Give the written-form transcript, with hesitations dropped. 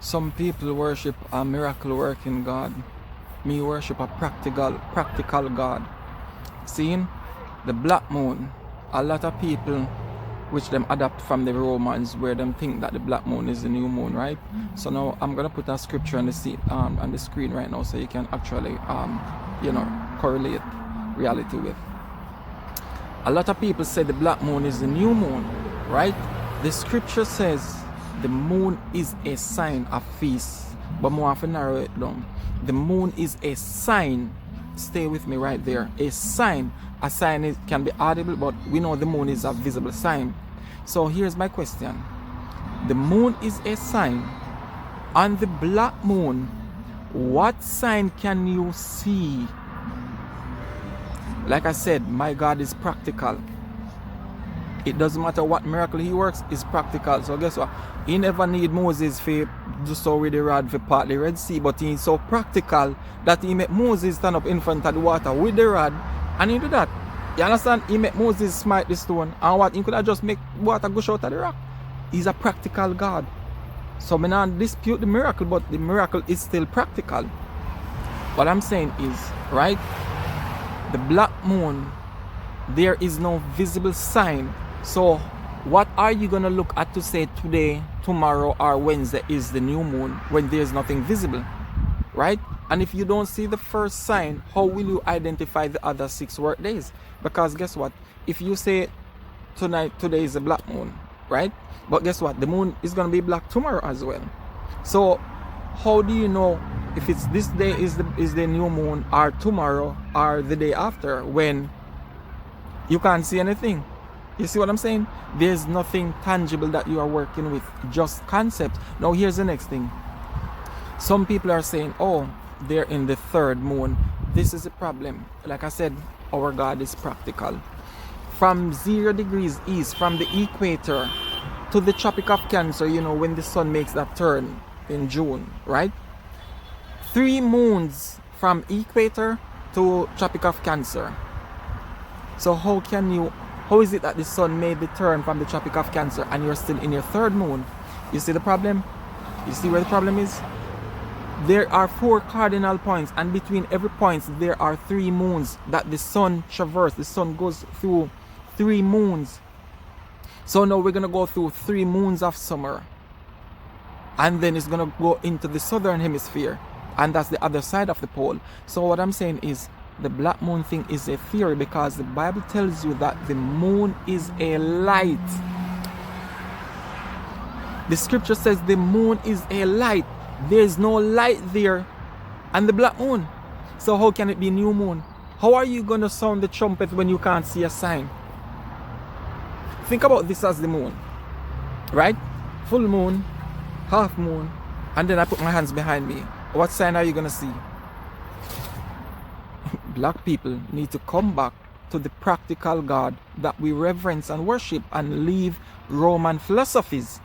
Some people worship a miracle working God. Me worship a practical God. Seeing the black moon, a lot of people which them adapt from the Romans where them think that the black moon is the new moon, right? So now I'm gonna put a scripture on the screen right now so you can actually correlate reality with. A lot of people say the black moon is the new moon, right? The scripture says the moon is a sign of feast, but more often narrow it down. The moon is a sign. Stay with me right there. A sign. A sign can be audible, but we know the moon is a visible sign. So here's my question. The moon is a sign. On the black moon, what sign can you see? Like I said, my God is practical. It doesn't matter what miracle he works, it's practical. So guess what? He never need Moses to do so with the rod for part the Red Sea, but he's so practical that he made Moses stand up in front of the water with the rod, and he do that. You understand? He made Moses smite the stone, and what? He could have just make water gush out of the rock. He's a practical God. So I don't dispute the miracle, but the miracle is still practical. What I'm saying is, right? The black moon, there is no visible sign. So what are you going to look at to say today, tomorrow, or Wednesday is the new moon when there's nothing visible, right? And if you don't see the first sign, how will you identify the other 6 work days? Because guess what? If you say today is a black moon, right? But guess what? The moon is going to be black tomorrow as well. So how do you know if it's this day is the new moon, or tomorrow, or the day after, when you can't see anything? You see what I'm saying? There's nothing tangible that you are working with, just concept. Now here's the next thing. Some people are saying, oh, they're in the 3rd moon. This is a problem. Like I said, our God is practical. From 0 degrees east, from the equator to the Tropic of Cancer, when the sun makes that turn in June, right? 3 moons from equator to Tropic of Cancer. So how is it that the sun made the turn from the Tropic of Cancer and you're still in your 3rd moon? You see the problem? You see where the problem is? There are 4 cardinal points, and between every point there are 3 moons that the sun traverses. The sun goes through 3 moons. So now we're going to go through 3 moons of summer, and then it's going to go into the southern hemisphere, and that's the other side of the pole. So what I'm saying is, the black moon thing is a theory, because the Bible tells you that the moon is a light. The scripture says the moon is a light. There's no light there and the black moon. So how can it be new moon? How are you going to sound the trumpet when you can't see a sign? Think about this as the moon, right? Full moon, half moon, and then I put my hands behind me. What sign are you going to see? Black people need to come back to the practical God that we reverence and worship, and leave Roman philosophies.